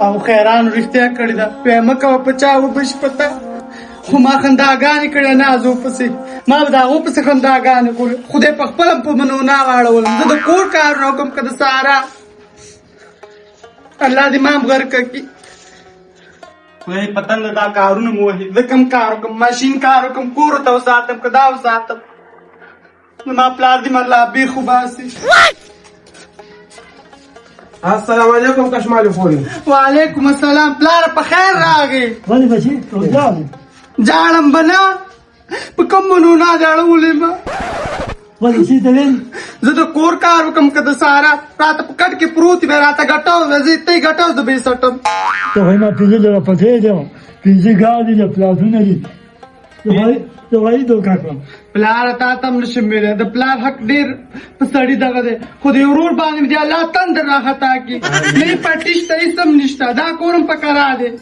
او خیران رښتیا کړې ده مه کوه په چا وبشي پته خو ما خنداګانې کړې نه زه ورپسې ما به د هغو پسې خنداګانې کړې خدای په خپله په منو نه واړولم زه د کور کارونه وکړم که د سارا الله دې مام غرقه کړي خدای په تنده دا کارونه مو وهي زه کوم کار وکړم ماشین کار وکړم کور ورته وساتم که دا وساتم زما پلار دې مله بیخ وباسي السلام علیکم کشمالی خوري وعلیکم السلام پلار په خیر راغی ولې بچي روزګار جاړم به نه په کوم منو نه جاړولې ما ولې چې ته وین زه د کور کار وکړم که د سارا راته په کټ کې پروت وي راته ګټاو زه ته یې ګټاو زه به یې سټم ته وایي ما 15 زره پیسې دي 15 ګاډي دي پلازونه دي ته وایي دوکه کړم پلار تا ته هم نشم ویلی د پلار حق ډېر په سړي دغه دی خو د ورور باندې مې د الله تندر راخطا کړي نه یې پټي شته هېڅ هم نشته دا کور هم په کرا دی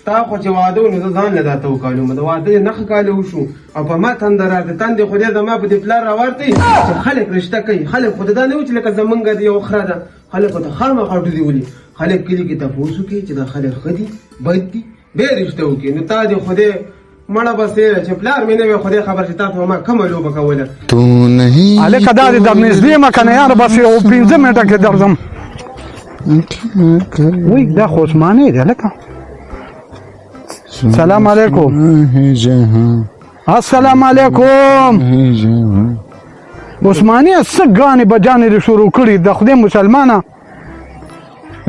ستا خو چې واده و نو زه ځان له دا ته وکالم د واده یې نښه کاله وشو او په ما تنده راته تندې خدای زما په دې پلار راورتی چې خلک رشته کوي خلک خو دا نه و چې لکه زمونږ د یو خره ده خلکو ته خامخا ډوډۍ ولي خلک کلي کې تپوس وکړي چې دا خلک ښه دي بد دي بیا رشته وکړي نو تا دې خدای مړه بس چې پلار مې نه وي خدای خبر چې تا ته ما کومه لوبه کوله تو نہیں هلکه دا دې در نږدې مه که نه یاره بس یو 15 منټه کې درځم وای دا خو عثماني دی هلکه سلام علیکم السلام علیکم عثماني څه ګانې بجانې دې شروع کړي د خدای مسلمانه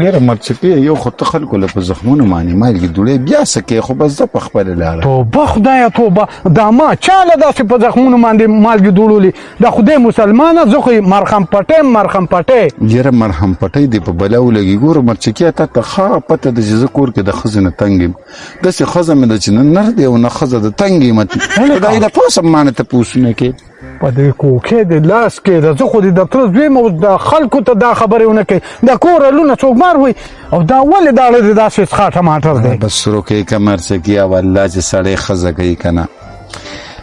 یاره مرچکې یو خو ته خلکو له په زخمونو باندې مالګې دوړې بیا څه کوې خو بس زه په خپله لاره توبه خدایه توبه دا ما چاله داسې په زخمونو باندې مالګې دوړولي د خدای مسلمانه زه خو مرخم پټی یاره مرهم پټی دی په بلا ولګي ګوره مرچکې تا ته ښه پته ده چې زه کور کې د ښځې نه تنګ یم داسې ښځه مې ده چې نه نر دی او نه ښځه د تنګ یم خدای د پاسه مانه تپوسونه کې په دې کوکې د لاس کې د زه خو د دفتر زوی یم او د خلکو ته دا خبرې ونه کوي د کور لونه څوک مار وي او دا ولې داړه د داسې څښا ټماټر دی بس روکې که مرچکې او الله چې سړی ښځه کوي که نه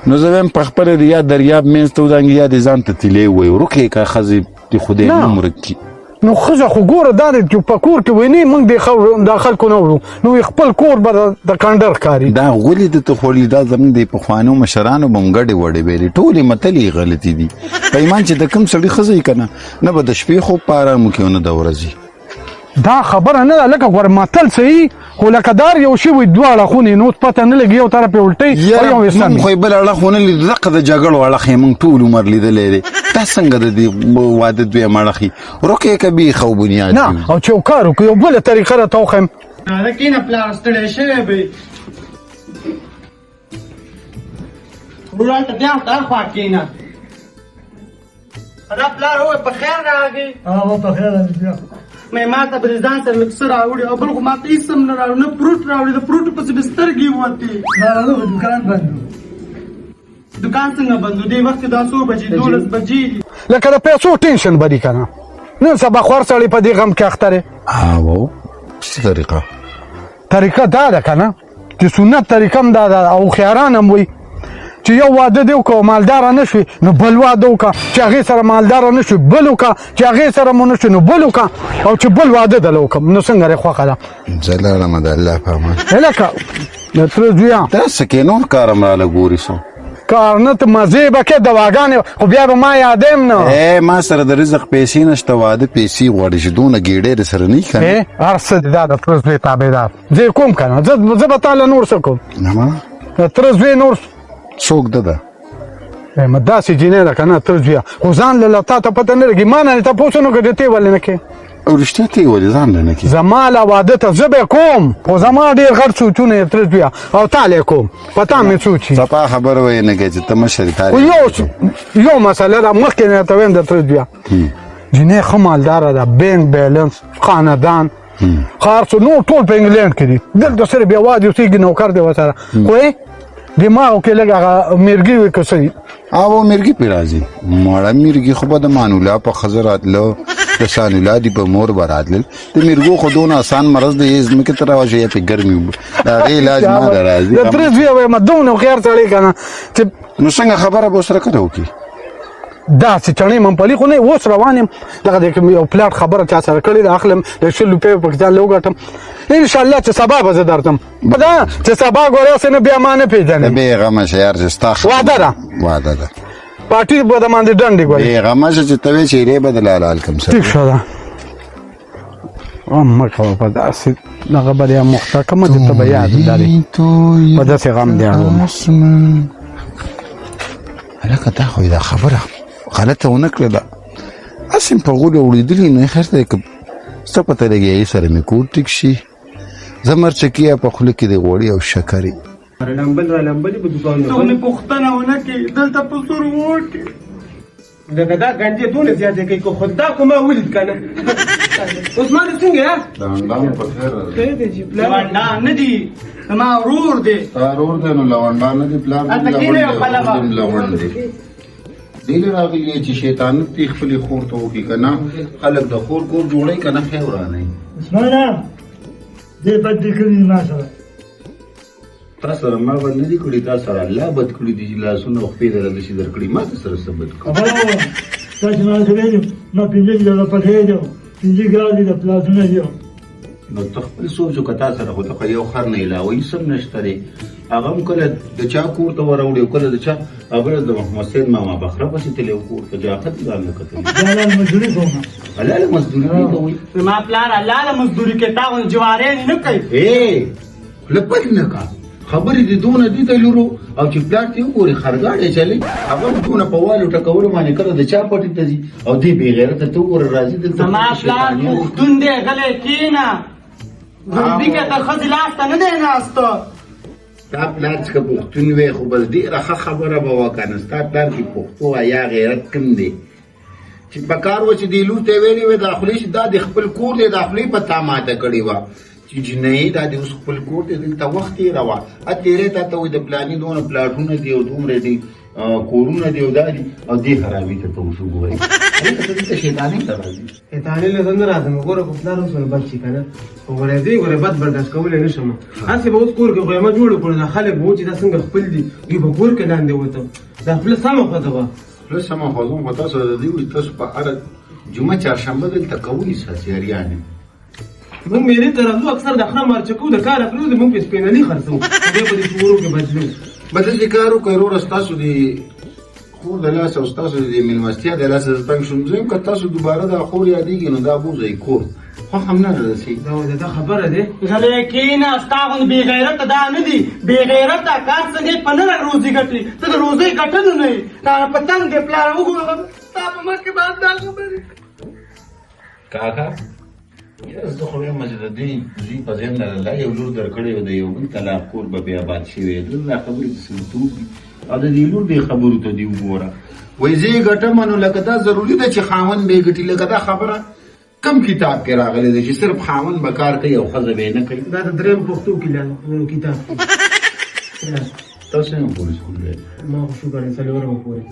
نو زه وایم په خپله د یا دریاب منځ ته ودانګي یا دې ځان ته تیلې ووایي روکې که ښځې د خدای نوم ورک کړي نو ښځه خو ګوره دا دی چې په کور کې ویني موږ د خلکو نه وړو نو خپل کور به د کنډر ښکاري دا غولې د ته خوړلي دا زموږ د پخوانو مشرانو به هم ګډې وډې ویلې ټولې متلې غلطې دي په ایمان چې د کوم سړي ښځه یې که نه نه به د شپې خوب په ارامو کې نه د ورځې دا خبره نه ده لکه ګوره متل صحیح خو لکه دار یو شی وي دواړه خونې نو پته نه لګي یو طرف یې الټۍ او یو یې سمې خو یې بل اړخ ونه لید دقه د جګړو اړخ یې موږ ټول عمر لیدلی دی دا څنګه د دې واده دویم اړخ یي روکې که بیخه و بنیاد نه او چې یو کار وکړو یو بله طریقه راته وښیم دا کینه پلار ستړی شوی به ورور ته بیا دا خوا کینه دا پلار ووایي په خیر راغی هغه په خیر راځي مې ما ته به ځان سره لږ څه راوړي او بل خو ما ته هېڅ هم نه راوړي نه فروټ راوړي د فروټو پسې مې سترګې ووتې دا راځو دکان بند دکان څنګه بند و دې وخت کې دا څو بجې 12 بجې دي لکه د پیسو ټینشن به دي که نه نن سبا خور سړی په دې غم کې اخته دی او څه طریقه دا ده که نه چې سنت طریقه هم دا ده او خیاران هم وي چې یو واده دی وکړه او مالداره نه شوي نو بل واده وکړه چې هغې سره مالداره نه شوي بل وکړه چې هغې سره مو نه شوي نو بل وکړه او چې بل واده دله وکړم نو څنګه دی خوښه ده زه لاړمه د الله په امان هلکه د تره زویه دا څه کې نور کار هم راله ګوري سو کار نه ته مزې به کې دواګانې خو بیا به ما یادیم نه ما سره د رزق پیسې نشته واده پیسې غواړي چې دونه ګېډې در سره نه وي که نه هر څه دی دا د تره زوی تابعدار زه یې کوم که نه زه به تا له نور څه کوم د تره زوی نور څوک ده داسې جینۍ ده که نه تره زویه خو ځان له تا ته پته نه لګي ما نه تپوس نه کړې ته ولې نه کوې او رښتیا ته یې ولې ځان له نه کړي زما له واده ته زه به یې کوم خو زما ډېر غټ سوچونه یې تره زویه او تا له یې کوم په تا مې سوچي صفا خبره ویې نه کوې چې ته مشر خو یو مسله ده مخکې نه ته ویم د تره زویه جینۍ ښه مالداره ده بینک بیلنس خاندان خار څو نور ټول په انګلینډ کې دي دلته صرف یوازې اوسېږي نوکر دی ورسره خو دماغو کې لږ هغه میرګي وي که څه وي او میرګي پې راځي مړه میرګي خو به د مانولا په ښځه راتله د سانولا دي په مور به راتلل د میرګو خو دونه آسان مرض دی ځمکې ته راوژي یا پې ګرمي د هغې علاج ما ته راځي د تره زوی وایم دومره هوښیار سړی که نه چې نو څنګه خبره به ورسره کله وکړي داسې چڼې ممپلي خو نه اوس روان یم دغه د کوم یو پلاټ خبره چا سره کړې ده اخلم د 100 روپیو پکې ځان له وګټم انشاءالله چې سبا به زه درځم دا چې سبا ګوره هسې نه بیا ما نه پېژنې بېغمه شه یار چې ستا واده ده واده ده پارټي به د باندې ډنډې ګورې بېغمه شه چې ته وې چې ایرې به د لال کم سره ټیک شو ده مه کوه په داسې دغه به یا محتکمه دې ته به یاد لرې په داسې غم دې اړوم هلکه دا خو دا خبره غلطه ونه کړله هسې په غولو اورېدلي نو خیر دی که څه پته لګي سره مې کور ټیک شي زه مرچکي په خوله کې د غوړي او شکرې لمبل را لمبلې په دوکان ته مې پوښتنه ونه کړې دلته په سور وکړې لکه دا ګنجې دونه زیاتې کوي که خو دا خو ما ولید که نه عثمان څنګه یې لونډان په خیر خیر دی چې پلار لونډان نه دي زما ورور دی ستا ورور دی نو لونډان نه دي پلار هلته کښېنه یو پله لونډ دی دې له راغلي چې شیطانت دې خپلې خور ته وکړي که نه خلک د خور کور جوړوي که نه خیر ورانوي عثمانه دې بد دي کړي ما سره تا سره ما بد نه دي کړي تا سره الله بد کړي دي چې لاسونه او خپې دله داسې در کړي ما ته سره څه بد کړي خبره تاسو ما سره ویلي ما 5 ځله پټېږم 5 ګاډي د پلازونه دي نو ته خپل سوچ وکړه تا سره خو ته یو خر نه علاوه هېڅ هم نشته دی هغه هم کله د چا کور ته وراوړي او کله د چا هغه د محمد سید ماما بخره پسې تللی و کور ته جاقت ځان نه کتلی حلال مزدوري کوم حلاله مزدوري نه کوئ زما پلار حلاله مزدوري کوي تا غوندې جوارې نه کوي خوله بد نه کا خبرې دې دونه دي ته لورو او چې پلار ته وګورې خرګاډی چلی هغه هم دونه په والو ټکولو باندې کله د چا پټي ته ځي او دې بې غیرته ته وګوره راځي دلته زما پلار پښتون دی غلی کښېنه ګربي کې تر ښځې لاس ته نه دی ناسته ستا پلار چې که پښتون وی خو بس ډېره ښه خبره به وه که نه ستا پلار کې پښتو یا غیرت کم دی چې په کار و چې دې لور ته ویلې وې دا خولې چې دا د خپل کور دی دا خولې په تا ماته کړې وه چې جنۍ دا د اوس خپل کور دی دلته وخت تېروه تېری تا ته وایي د پلاني دونه پلاټونه دي او دومره دي کورونه دي او دا دي او دې خرابي ته ته اوس وګورئ هلکه ته دلته شیطانۍ ته راځي شیطاني له زه نه راځم ګوره خو پلار اوس ونه بد شي که نه خو ګوره دې ګوره بد برداشت کولی نه شم هسې به اوس کور کې خیمه جوړه کړو دا خلک به و چې دا څنګه خپل دي دوی به کور کې لاندې وتم دا خپله سمه ښځه وه پلس سمه خوځم خو تاسو د دې وایي تاسو په هره جمعه چهارشنبه دلته کوئ ساسې اریانې موږ میلې ته راځو اکثر د خره مارچه کوو د کار اخلو د موږ په سپینلي خرڅوو بیا به دې شعورو کې بدلو به داسې کار وکړئ وروره ستاسو د خور د لاسه او ستاسو د مېلمستیا د لاسه زه تنګ شوم زه یم که تاسو دوباره دا خور یادېږي نو دا بوځئ کور خوښ هم نه رسېږي دا خبره دی غلی کښېنه ستا غوندې بې غیرته دا نه دي بې غیرته کار څنګه په نه روزي ګټي ته د روزۍ ګټلو نه یې دا په تنګ دې پلاره وګوره ستا په مخ کې باید دا خبرې کاکا یاره زه خو وایم چې د دې زوی په ذهن نه الله یو لور درکړی و د یو بل طلاق کور به بیا آباد شوی دلته دا خبرې د سلطوب دي او د دې لور دې خبرو ته دې وګوره وایي زه یې ګټم نو لکه دا ضروري ده چې خاوند به یې ګټي لکه دا خبره کم کتاب کې راغلی دی چې صرف خاوند به کار کوي او ښځه به یې نه کوي دا د درېیم پښتو کتاب تاسو هم پورې سکول دی ما خو شکر دی څلورمه پورې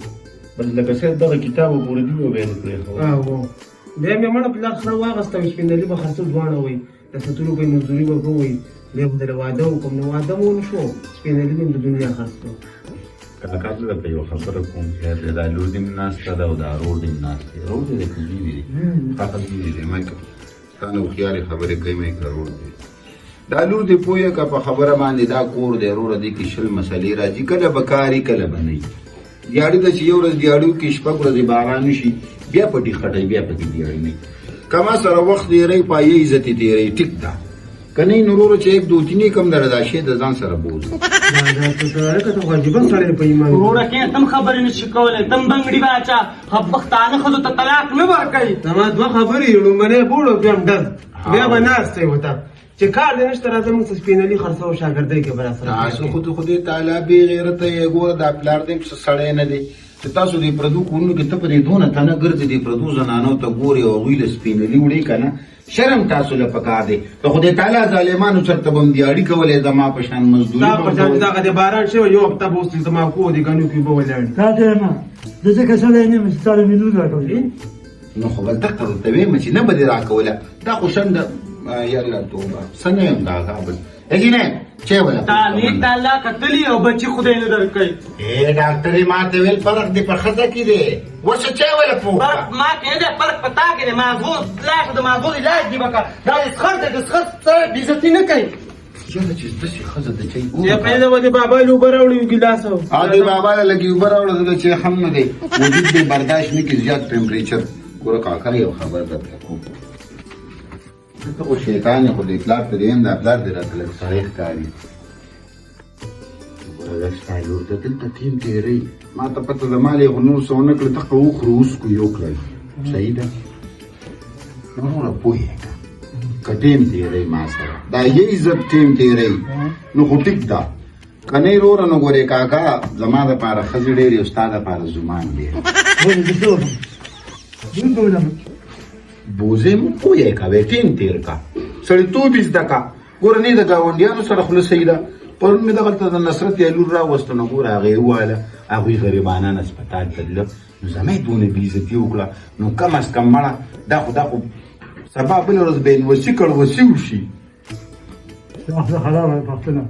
بس لکه صرف دغه کتاب پورې دی او بیا یې پرېښود بیا مې مړه پلار خره واغسته سپینلي به خرڅو دواړه وایي د 70 روپۍ مزدوري به کوئ بیا به دله واده وکړم نو واده مو ونه شو سپینلي مې د دنیا خرڅ کړو کاکا زه درته یوه خبره کوم خیر دی دا لور دې مې ناسته ده او دا رور دې مې ناست دی رور دې دی که زوی دې دی ښه زوی دې مه کوه تا نه هوښیارې خبرې کوي مې که رور دی دا لور دې پوه که په خبره باندې دا کور دی روره دې کې شل مسلې راځي کله به کاري کله به نه وي دیاړي ده چې یو ورځ دیاړو کې شپږ ورځې باران وشي بیا پټي خټئ بیا پکې دیاړي نه که ما سره وخت تېروي پایې عزت یې تېروي ټیک ده که نه نو وروره چې یک دو تینې کم دره دا شی د ځان سره بوځو هلکه ته خو عجیبه سړی په ایمان وروره کښېنه تم خبرې نشي کولی تم بنګړي باچا پښتانه ښځو ته طلاق نه ورکوي زما دوه خبرې یې لومړنی بوړ او بیا هم ډز بیا به ناستی ورته چې کار دې نشته راځه موږ څه سپینلي خرڅوو شاګردۍ کې به راسره تاسو خو د خدای تعالی بې غیرته یې ګوره دا پلار دې څه سړی نه دی چې تاسو دې پردو کورونو کې ته په دې دونه تنه ګرځې دې پردو زنانو ته ګورې او هغوی له سپینلي وړې که نه شرم تاسو له پکار دی د خدای تعالی ظالمانو چېرته به هم دیاړي کولی زما په شان مزدوري دا په شان دغه د باران شوی یو هفته به اوس زما کور د ګنو کې به ولاړ تا ته یم زه ځکه سړی نه یم چې تا له مې لور راکوي نو خو بل دقه درته وایم چې نه به دې راکوله دا خو شنډه یالله توبه څه نه یم دا هغه بل یقینه چې ولا تعلیق د الله کتلی او بچی خدای نه درکړي اے ډاکټر ما ته ویل فرق دی په خزه کې دی وڅ چې ولا پوه فرق ما کې نه فرق پتا کې نه ماغوز لاش د ماغوز علاج دی وکړه دا اسخر د اسخر سره بیزتی نه کوي چېرته چې داسې ښځه د چای یا پیدا ودی بابا له اوبه راوړي ګلاس او دې بابا له لګي اوبه راوړه د چې هم نه دی وجود دې برداشت نه کوي زیات ټمپریچر ګوره کاکا یو خبر درته کوم ته خو شیطان یې خو دې پلار ته دې هم دا پلار دې راته لږ سړی ښکاري ګوره دا ستا لور ده دلته ټیم تېروي ما ته پته ده مال یې خو نور څه ونه کړل ته خو وخورو اوس کو یو کړل صحیح ده نوره پوهېږه که ټیم تېروي ما سره دا یې عزت ټیم تېروي نو خو ټیک ده که نه یې وروره نو ګورې کاکا زما دپاره ښځې ډېرې او ستا دپاره زمان ډېر بوزې مو پوهې کوې ټیم تېر کا سړیتوب یې زده کا ګوره نه د ګاونډیانو سره خوله صحیح ده پرون مې دغلته د نصرت یا لور راوسته نو ګوره هغې وویله هغوی غریبانان اسپتال ته تلله نو زما یې دونه بېعزتي وکړه نو کم از کم مړه دا خو سبا بل ورځ به یې وسي کړ وسي وشي خرابه پښتنه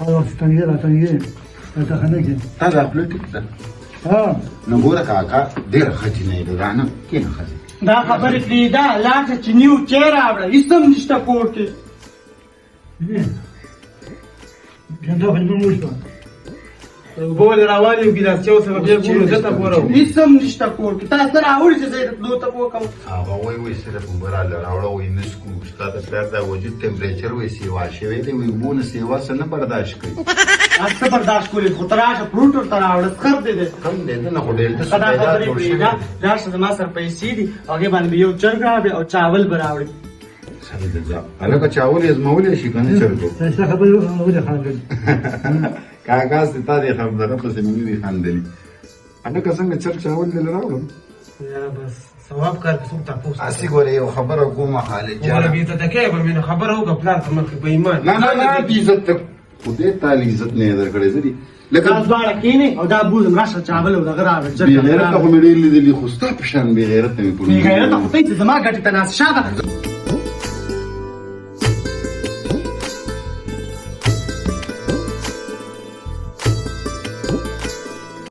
هغه ستنګې را تنګې ته خنه کې تا دا خپله ټیک ده ها نو ګوره کاکا ډېره ښه جینۍ ده رانه کښېنه ښځې دا خبرې پرېږده لاټه چې نیو چای راوړه هېڅ هم نشته کور کې جنده خو دې وشوه اوبه ولې راوالي ګلاس چې اوس به بیا ګورو دته پوره هېڅ هم نشته کور کې تاسو راوړي چې زه یې د تلو ته وکړم هغه وایي صرف اوبه راله راوړه وایي نه څکو ستا د پلار دا وجود ټمپریچر وایي سیوا شوی دی وایي اوبو نه سیوا څه نه برداشت کوي څه برداشت کولی خو ته راشه فروټ ورته راوړه سخر دی دی کم دی ده نه خو ډېلټه دا خبرې پرېږده راشه زما سره پیسې دي هغې باندې به یو چرګ راوړې او چاول به راوړې صحیح ده ځه هلکه چاول یې ازمولی شي که نه چرګو ښایسته خبرې وکړه ولې خاندل کاکا ستا دې خبره پسې مې نه دي خندلي هلکه څنګه چرګ چاول دې راوړم یا بس ثواب کار کې څوک تاسو اسی ګوره یو خبره کومه خالد ولا جان بي ته کې به مين خبره وکړه پلان ته مخ په ایمان نه نه نه دې عزت ته خدای تعالی عزت نه درکړې زدي لکه دا دواړه کښېنې او دا بوزم راشه چاول او دغه راوړه بې غیرته خو مې ډېر لیدلي خو ستا په شان بې غیرته مې بې غیرته خو ته یې چې زما ګټې ته ناست شاته